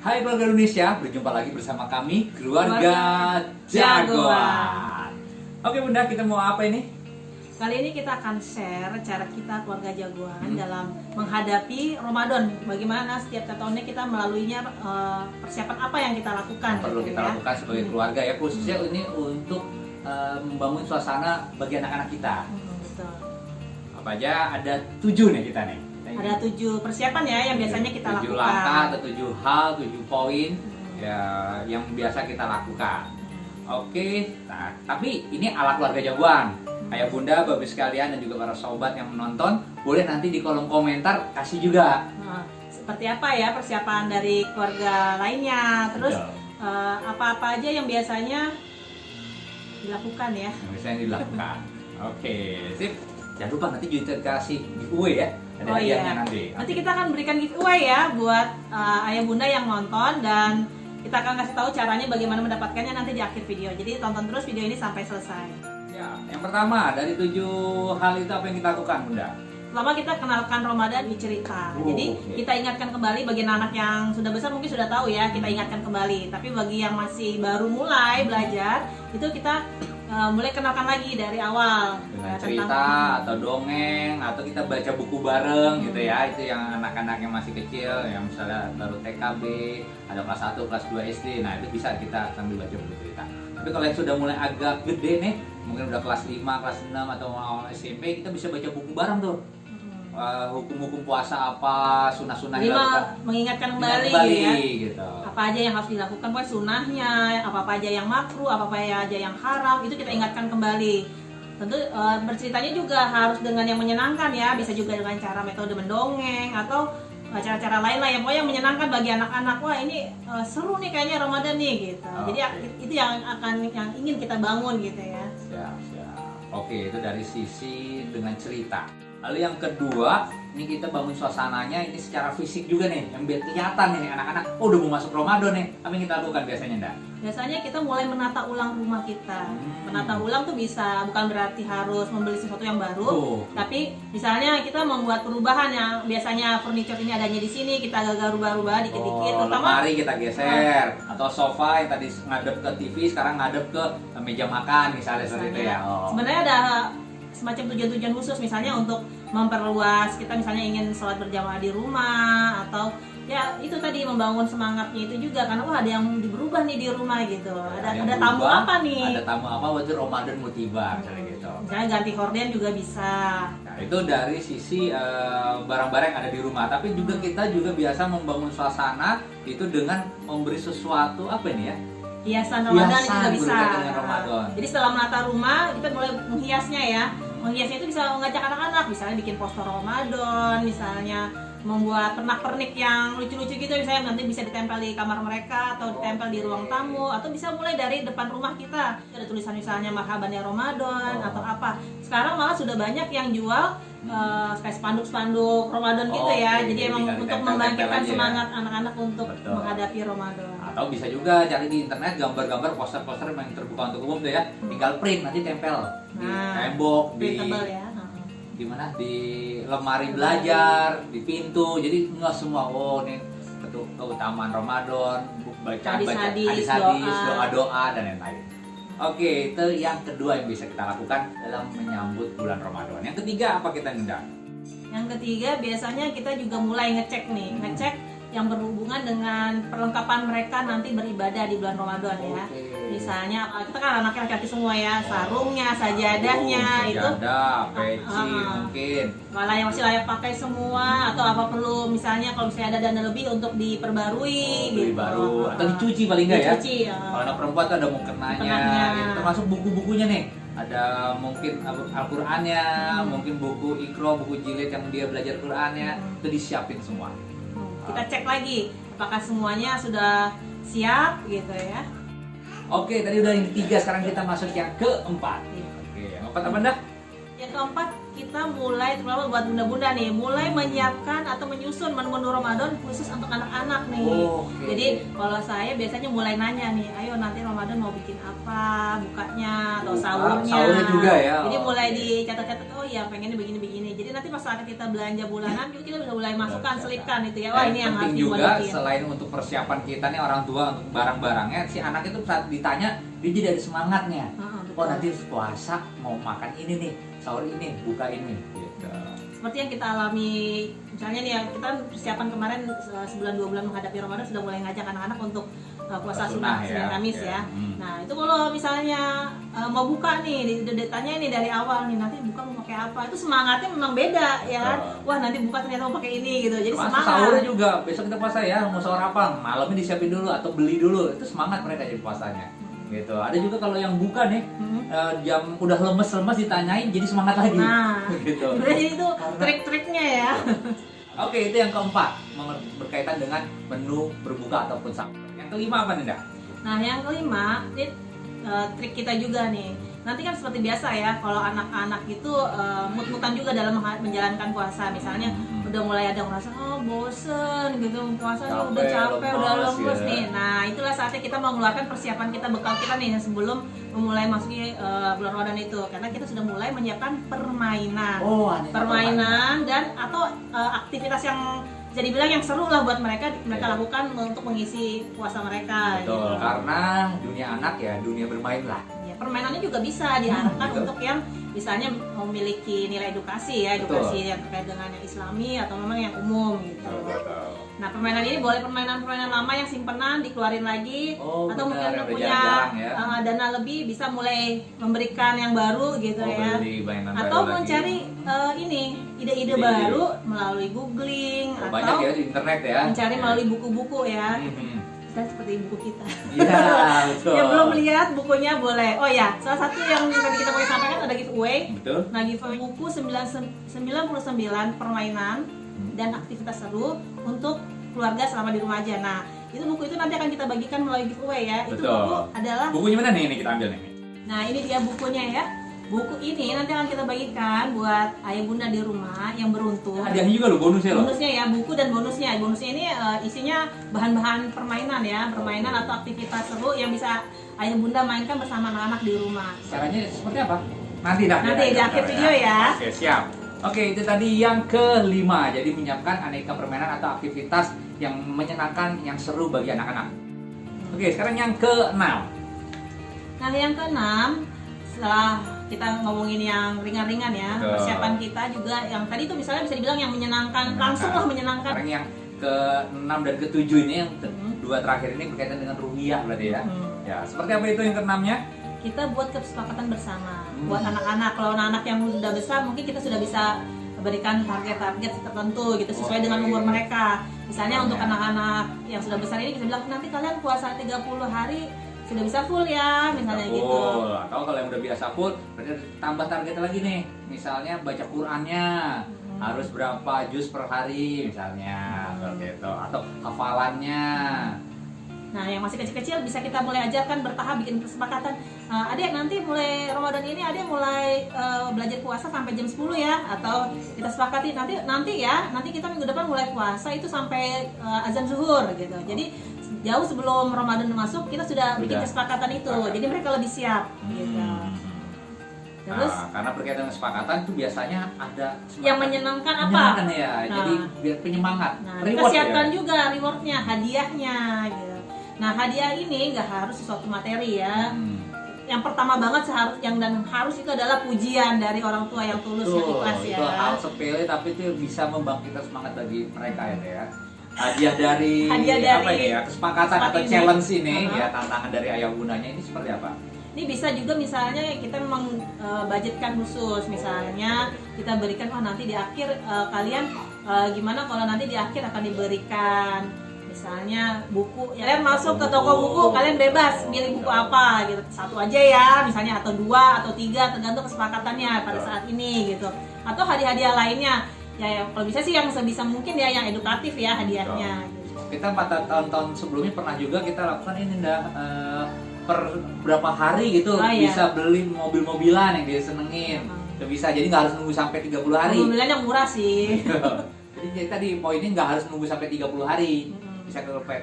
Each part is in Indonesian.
Hai keluarga Indonesia, berjumpa lagi bersama kami Keluarga Jagoan. Oke Bunda, kita mau apa ini? Kali ini kita akan share cara kita keluarga Jagoan dalam menghadapi Ramadan. Bagaimana setiap tahunnya kita melaluinya, persiapan apa yang kita lakukan. Perlu kita lakukan sebagai keluarga ya, khususnya ini untuk membangun suasana bagi anak-anak kita. Betul. Apa aja, ada 7 nih kita nih. Ada 7 persiapan ya yang biasanya kita 7 lakukan. 7 langkah atau 7 hal, 7 poin ya, yang biasa kita lakukan. Oke, nah, tapi ini ala keluarga Jagoan. Ayah bunda, bapak sekalian dan juga para sobat yang menonton, boleh nanti di kolom komentar kasih juga. Seperti apa ya persiapan dari keluarga lainnya. Terus apa-apa aja yang biasanya dilakukan ya. Yang biasanya dilakukan. Oke, sip. Jangan lupa nanti juga kasih giveaway ya. Ada hadiahnya nanti. Nanti kita akan berikan giveaway ya buat ayah bunda yang nonton, dan kita akan kasih tahu caranya bagaimana mendapatkannya nanti di akhir video. Jadi tonton terus video ini sampai selesai. Ya, yang pertama dari 7 hal itu apa yang kita lakukan, Bunda? Pertama kita kenalkan Ramadan di cerita. Jadi kita ingatkan kembali, bagi anak yang sudah besar mungkin sudah tahu ya, kita ingatkan kembali. Tapi bagi yang masih baru mulai belajar, itu kita mulai kenalkan lagi dari awal dengan cerita atau dongeng, atau kita baca buku bareng gitu ya. Itu yang anak-anak yang masih kecil, yang misalnya baru TKB, ada kelas 1, kelas 2 SD. Nah, itu bisa kita sambil baca buku cerita. Tapi kalau yang sudah mulai agak gede nih, mungkin udah kelas 5, kelas 6 atau awal SMP, kita bisa baca buku bareng tuh. Hukum-hukum puasa apa, sunah-sunah yang dilakukan, mengingatkan kembali ya, gitu. Apa aja yang harus dilakukan, pokoknya sunahnya, apa-apa aja yang makruh, apa-apa aja yang haram, itu kita ingatkan kembali. Tentu berceritanya juga harus dengan yang menyenangkan ya, bisa juga dengan cara metode mendongeng atau cara-cara lain lah yang pokoknya yang menyenangkan bagi anak-anak. Wah ini seru nih kayaknya Ramadan nih gitu. Jadi itu yang ingin kita bangun gitu ya. Siap. Oke, itu dari sisi dengan cerita. Lalu yang kedua, ini kita bangun suasananya ini secara fisik juga nih, yang biar kelihatan nih anak-anak, oh udah mau masuk Ramadan nih. Apa yang kita lakukan biasanya, Nda? Biasanya kita mulai menata ulang rumah kita. Menata ulang tuh bisa bukan berarti harus membeli sesuatu yang baru, tapi misalnya kita membuat perubahan yang biasanya furniture ini adanya di sini, kita agak rubah-rubah dikit-dikit. Lemari kita geser, atau sofa yang tadi ngadep ke TV sekarang ngadep ke meja makan misalnya seperti itu ya. Sebenarnya ada semacam tujuan-tujuan khusus, misalnya untuk memperluas, kita misalnya ingin sholat berjamaah di rumah, atau ya itu tadi membangun semangatnya itu juga, karena wah ada yang berubah nih di rumah gitu, ada tamu apa nih, ada tamu apa waktu Ramadan mau tiba misalnya gitu. Misalnya ganti horden juga bisa. Nah itu dari sisi barang-barang yang ada di rumah, tapi juga kita juga biasa membangun suasana itu dengan memberi sesuatu apa ini ya, hiasan Ramadan juga bisa. Jadi setelah menata rumah kita mulai menghiasnya ya. Menghiasnya itu bisa mengajak anak-anak, misalnya bikin poster Ramadan, misalnya membuat pernak-pernik yang lucu-lucu gitu, misalnya nanti bisa ditempel di kamar mereka atau ditempel di ruang tamu, atau bisa mulai dari depan rumah kita. Ada tulisan misalnya marhaban ya Ramadan atau apa. Sekarang malah sudah banyak yang jual kayak spanduk-spanduk Ramadan gitu ya. Jadi emang untuk membangkitkan semangat anak-anak untuk menghadapi Ramadan. Atau bisa juga cari di internet gambar-gambar poster-poster yang terbuka untuk umum tuh ya. Tinggal print nanti tempel di tembok, di mana, di lemari belajar, di pintu. Jadi nggak semua nih keutamaan Ramadan, baca hadis, doa-doa dan lain-lain. Oke, itu yang kedua yang bisa kita lakukan dalam menyambut bulan Ramadan. Yang ketiga apa kita, Ninda? Yang ketiga biasanya kita juga mulai ngecek yang berhubungan dengan perlengkapan mereka nanti beribadah di bulan Ramadan ya. Misalnya kita kan anaknya laki-laki semua ya, sarungnya, sajadahnya, itu peci mungkin. malah yang masih layak pakai semua, atau apa perlu misalnya kalau misalnya ada dana lebih untuk diperbarui beli gitu. Baru atau dicuci paling enggak ya. Kalau anak perempuan tuh ada mukenanya gitu. Termasuk buku-bukunya nih. Ada mungkin Al-Qur'annya, mungkin buku Iqra, buku jilid yang dia belajar Qur'annya, itu disiapin semua. Kita cek lagi apakah semuanya sudah siap gitu ya. Oke, tadi udah yang ketiga, sekarang kita masuk yang keempat. Oke, yang keempat apa, Nda? Yang keempat kita kita mulai, terutama buat bunda-bunda nih, mulai menyiapkan atau menyusun menu-menu Ramadan khusus untuk anak-anak nih. Jadi kalau saya biasanya mulai nanya nih, ayo nanti Ramadan mau bikin apa, bukanya atau sahurnya. Sahurnya juga ya. Jadi mulai dicatat-catat, oh iya pengennya begini-begini. Jadi nanti pas saat kita belanja bulanan juga kita bisa mulai masukkan, selipkan itu ya. Wah ini yang harus juga dimodikin. Selain untuk persiapan kita nih orang tua untuk barang-barangnya, si anak itu saat ditanya dia jadi ada semangatnya. Oh nanti puasa mau makan ini nih, sahur ini, buka ini gitu. Seperti yang kita alami, misalnya nih ya, kita persiapan kemarin sebulan 2 bulan menghadapi Ramadan sudah mulai ngajak anak-anak untuk puasa sunnah Senin Kamis ya. Nah itu kalau misalnya mau buka nih, ditanya nih dari awal nih, nanti buka mau pakai apa, itu semangatnya memang beda ya kan. Wah nanti buka ternyata mau pakai ini gitu, jadi semangat. Sahurnya juga, besok kita puasa ya, mau sahur apa, malamnya disiapin dulu atau beli dulu, itu semangat mereka jadi puasanya gitu. Ada juga kalau yang buka nih jam udah lemes-lemes ditanyain jadi semangat lagi. Nah gitu. Jadi itu trik-triknya ya. Oke, itu yang keempat, berkaitan dengan menu berbuka ataupun sahur. Yang kelima apa nih, Dah? Nah yang kelima, ini trik kita juga nih. Nanti kan seperti biasa ya, kalau anak-anak itu mut-mutan juga dalam menjalankan puasa. Misalnya udah mulai ada ngerasa, oh bosen gitu, puasanya udah capek, udah lemes nih. Nah itulah saatnya kita mengeluarkan persiapan kita, bekal kita nih sebelum memulai masuki bulan Ramadan itu. Karena kita sudah mulai menyiapkan permainan. Permainan dan atau aktivitas yang jadi bilang yang seru lah buat mereka lakukan untuk mengisi puasa mereka. Betul, gitu. Karena dunia anak ya, dunia bermain lah. Permainannya juga bisa diarahkan untuk yang misalnya memiliki nilai edukasi ya, edukasi yang terkait dengan yang islami atau memang yang umum gitu. Nah permainan ini boleh permainan-permainan lama yang simpenan dikeluarin lagi, atau mungkin punya dana lebih bisa mulai memberikan yang baru gitu ya, atau mencari ini ide-ide baru melalui googling atau ya, di internet ya, mencari melalui buku-buku ya. Seperti buku kita. Iya, betul. Yang belum lihat bukunya boleh. Oh ya, salah satu yang tadi kita mau sampaikan ada giveaway. Betul. Nah, giveaway buku 99 permainan dan aktivitas seru untuk keluarga selama di rumah aja. Nah, itu buku itu nanti akan kita bagikan melalui giveaway ya. Itu buku adalah bukunya mana nih? Ini kita ambil nih. Nah, ini dia bukunya ya. Buku ini nanti akan kita bagikan buat ayah bunda di rumah yang beruntung. Hadiahnya juga loh, bonusnya loh. Bonusnya ya, buku dan bonusnya. Bonusnya ini isinya bahan-bahan permainan ya, permainan atau aktivitas seru yang bisa ayah bunda mainkan bersama anak-anak di rumah. Caranya seperti apa? Nanti di akhir video ya. Oke, siap. Oke, itu tadi yang kelima. Jadi menyiapkan aneka permainan atau aktivitas yang menyenangkan, yang seru bagi anak-anak. Oke, sekarang yang keenam. Nah, yang keenam, setelah kita ngomongin yang ringan-ringan ya, persiapan kita juga yang tadi itu misalnya bisa dibilang yang menyenangkan, langsung lah menyenangkan. Sekarang yang ke-6 dan ke-7 ini, yang dua terakhir ini berkaitan dengan ruhiyah berarti ya. Ya, seperti apa itu yang ke-6-nya? Kita buat kesepakatan bersama buat anak-anak. Kalau anak-anak yang sudah besar mungkin kita sudah bisa berikan target-target tertentu gitu sesuai dengan umur mereka. Misalnya untuk anak-anak yang sudah besar ini kita bilang nanti kalian puasa 30 hari sudah bisa full ya, misalnya gitu. Atau kalau yang udah biasa full, berarti tambah target lagi nih. Misalnya baca Qur'annya harus berapa juz per hari misalnya, seperti itu. Atau hafalannya. Nah, yang masih kecil-kecil bisa kita mulai ajarkan bertahap, bikin kesepakatan. Adek nanti mulai Ramadan ini adek mulai belajar puasa sampai jam 10 ya, atau kita sepakati nanti kita minggu depan mulai puasa itu sampai azan zuhur gitu. Jadi jauh sebelum Ramadan masuk kita sudah bikin kesepakatan itu. Jadi mereka lebih siap gitu. Terus karena berkaitan dengan kesepakatan itu biasanya ada yang menyenangkan apa? Menyenangkan ya. Jadi biar penyemangat. Nah, kita siapkan juga rewardnya, hadiahnya gitu. Nah, hadiah ini nggak harus sesuatu materi ya. Yang pertama banget harus itu adalah pujian dari orang tua yang tulus dan ikhlas ya. Itu hal sepele tapi itu bisa membangkitkan semangat bagi mereka ya. Hadiah dari apa ini ya, kesepakatan atau challenge ini ya, tantangan dari ayah bundanya ini seperti apa? Ini bisa juga misalnya kita memang budgetkan khusus, misalnya kita berikan nanti di akhir kalian gimana kalau nanti di akhir akan diberikan misalnya buku ya, kalian masuk ke toko buku kalian bebas milih buku apa gitu, satu aja ya misalnya, atau 2 atau 3 tergantung kesepakatannya pada saat ini gitu, atau hadiah-hadiah lainnya ya kalau bisa sih yang sebisa mungkin ya yang edukatif ya hadiahnya gitu. Kita pada tahun-tahun sebelumnya pernah juga kita lakukan ini per berapa hari gitu bisa beli mobil-mobilan yang dia senengin. Itu bisa, jadi nggak harus nunggu sampai 30 hari. Alhamdulillahnya murah sih. Jadi tadi poinnya nggak harus nunggu sampai 30 hari. Bisa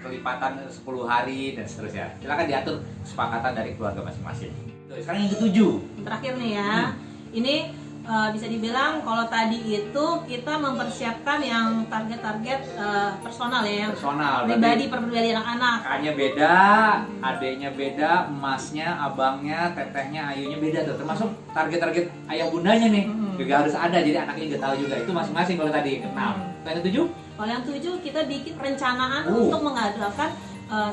kelipatan 10 hari dan seterusnya. Silakan diatur kesepakatan dari keluarga masing-masing. Sekarang yang ketujuh. Terakhir nih ya. Ini bisa dibilang kalau tadi itu kita mempersiapkan yang target-target personal ya, yang Personal. pribadi anak-anak. Kakaknya beda, adeknya beda, emasnya, abangnya, tetehnya, ayunya beda tuh. Termasuk target-target ayah bundanya nih juga harus ada. Jadi anaknya juga tahu juga. Itu masing-masing kalau tadi kenal. Yang ketujuh? Kalau yang tujuh kita bikin perencanaan untuk mengadakan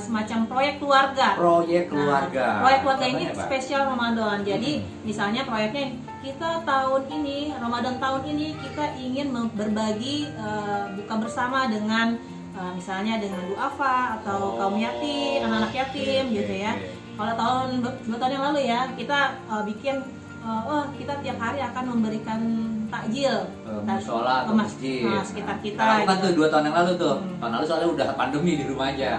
semacam proyek keluarga. Proyek keluarga. Nah, proyek keluarga ini Contohnya apa? spesial Ramadan. Jadi misalnya proyeknya kita tahun ini, Ramadan tahun ini kita ingin berbagi buka bersama dengan misalnya dengan duafa atau kaum yatim, anak-anak yatim gitu ya. Kalau tahun 2 tahun yang lalu ya kita bikin kita tiap hari akan memberikan takjil musola atau masjid. Sekitar kita. Lakukan gitu. tuh 2 tahun yang lalu tuh. Tahun lalu soalnya udah pandemi di rumah aja.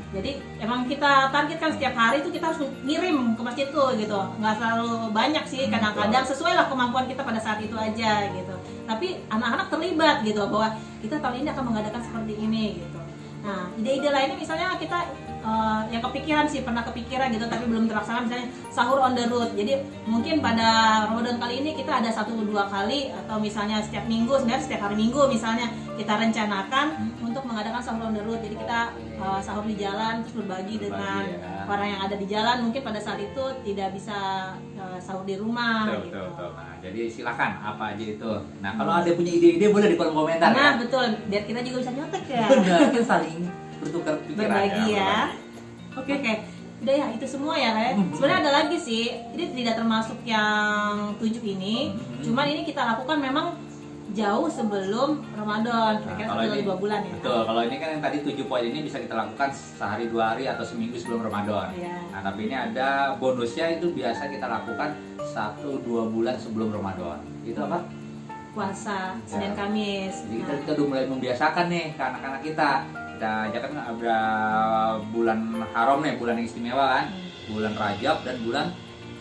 Jadi emang kita targetkan setiap hari itu kita harus ngirim ke masjid tuh gitu. Nggak selalu banyak sih, kadang-kadang sesuai lah kemampuan kita pada saat itu aja gitu. Tapi anak-anak terlibat gitu bahwa kita tahun ini akan mengadakan seperti ini gitu. Nah, ide-ide lainnya misalnya kita yang kepikiran sih, pernah kepikiran gitu tapi belum terlaksana, misalnya sahur on the road. Jadi mungkin pada Ramadan kali ini kita ada 1-2 kali atau misalnya setiap minggu, sebenarnya setiap hari Minggu misalnya kita rencanakan untuk mengadakan sahur on the road. Jadi kita sahur di jalan terus berbagi dengan orang yang ada di jalan, mungkin pada saat itu tidak bisa sahur di rumah. Betul. Nah, jadi silakan apa aja itu. Nah, kalau ada punya ide-ide boleh di kolom komentar ya. Nah, betul. Biar kita juga bisa nyontek ya. Benar, kita saling bertukar pikiran Berbagi ya. Oke. Udah ya, itu semua ya Re. Sebenarnya ada lagi sih. Ini tidak termasuk yang 7 ini. Cuman ini kita lakukan memang jauh sebelum Ramadan. Kira-kira 2 bulan ya. Betul, kalau ini kan yang tadi 7 poin ini bisa kita lakukan sehari 2 hari atau seminggu sebelum Ramadan. Iya. Nah, tapi ini ada bonusnya, itu biasa kita lakukan 1-2 bulan sebelum Ramadan. Itu apa? Puasa Senin Kamis. Jadi kita udah mulai membiasakan nih ke anak-anak kita. Kita aja kan ada bulan haram nih, bulan yang istimewa kan, bulan Rajab dan bulan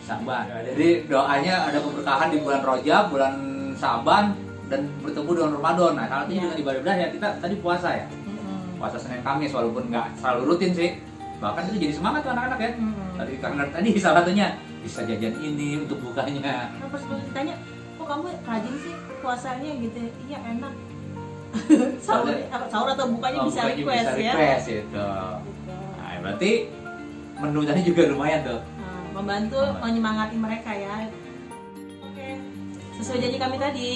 Syaban. Jadi doanya ada keberkahan di bulan Rajab, bulan Syaban dan bertemu dengan Ramadan. Nah, salah satunya dengan ibadah ya kita tadi puasa ya. Puasa Senin Kamis walaupun nggak selalu rutin sih. Bahkan itu jadi semangat tuh anak-anak ya. Tadi karena tadi salah satunya bisa jajan ini untuk bukanya. Nah, pas ditanya, kok kamu rajin sih puasanya gitu? Iya, enak. sahur atau bukanya bisa request ya. Itu. Nah, berarti menu tadi juga lumayan tuh. Membantu menyemangati mereka ya. Oke. Sesuai janji kami tadi.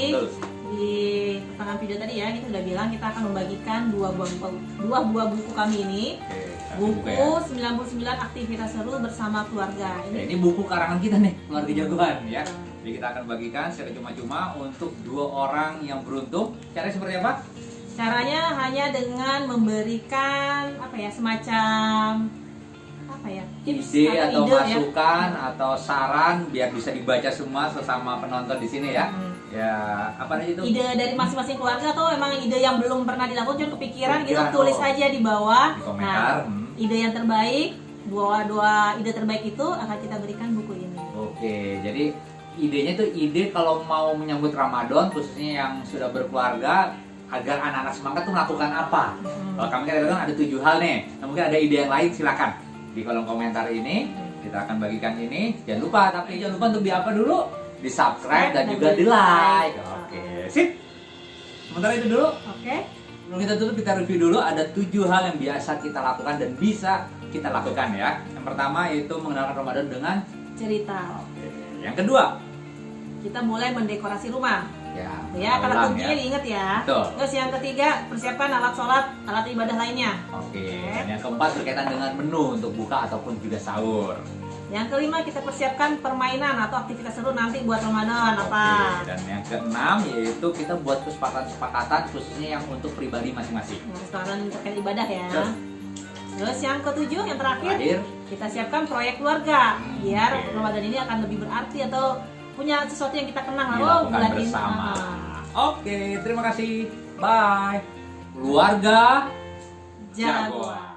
Di pertengahan video tadi ya, kita udah bilang kita akan membagikan 2 buah buku kami ini. Buku 99 aktivitas seru bersama keluarga. Ini buku karangan kita nih, Keluarga Jagoan ya. Jadi kita akan bagikan secara cuma-cuma untuk 2 orang yang beruntung. Caranya seperti apa? Caranya hanya dengan memberikan semacam ide atau masukan atau saran biar bisa dibaca semua sesama penonton di sini ya. Ya, apa aja itu? Ide dari masing-masing keluarga atau emang ide yang belum pernah dilakukan cuma kepikiran gitu, tulis aja di bawah. Di komentar. Ide yang terbaik, dua ide terbaik itu akan kita berikan buku ini. Oke, jadi idenya tuh ide kalau mau menyambut Ramadan khususnya yang sudah berkeluarga agar anak-anak semangat tuh melakukan apa. Kalau kami kan ada 7 hal nih. Nah, mungkin ada ide yang lain, silakan di kolom komentar ini kita akan bagikan ini. Jangan lupa untuk di apa dulu? Di subscribe dan juga di like. Oke, sip. Sementara itu dulu. Oke. Sebelum kita tutup, kita review dulu ada 7 hal yang biasa kita lakukan dan bisa kita lakukan ya. Yang pertama itu mengenalkan Ramadan dengan cerita. Oke. Yang kedua, kita mulai mendekorasi rumah. Ya, kata kuncinya diingat ya. Betul. Terus yang ketiga, persiapkan alat sholat, alat ibadah lainnya. Oke. Dan yang keempat berkaitan dengan menu untuk buka ataupun juga sahur. Yang kelima, kita persiapkan permainan atau aktivitas seru nanti buat Ramadan. Apa? Dan yang keenam yaitu kita buat kesepakatan khususnya yang untuk pribadi masing-masing. Kesepakatan terkait ibadah ya. Terus yang ketujuh, yang terakhir, kita siapkan proyek keluarga biar Ramadan ini akan lebih berarti atau punya sesuatu yang kita kenang bulan bersama. Oke, terima kasih. Bye. Keluarga Jagoan.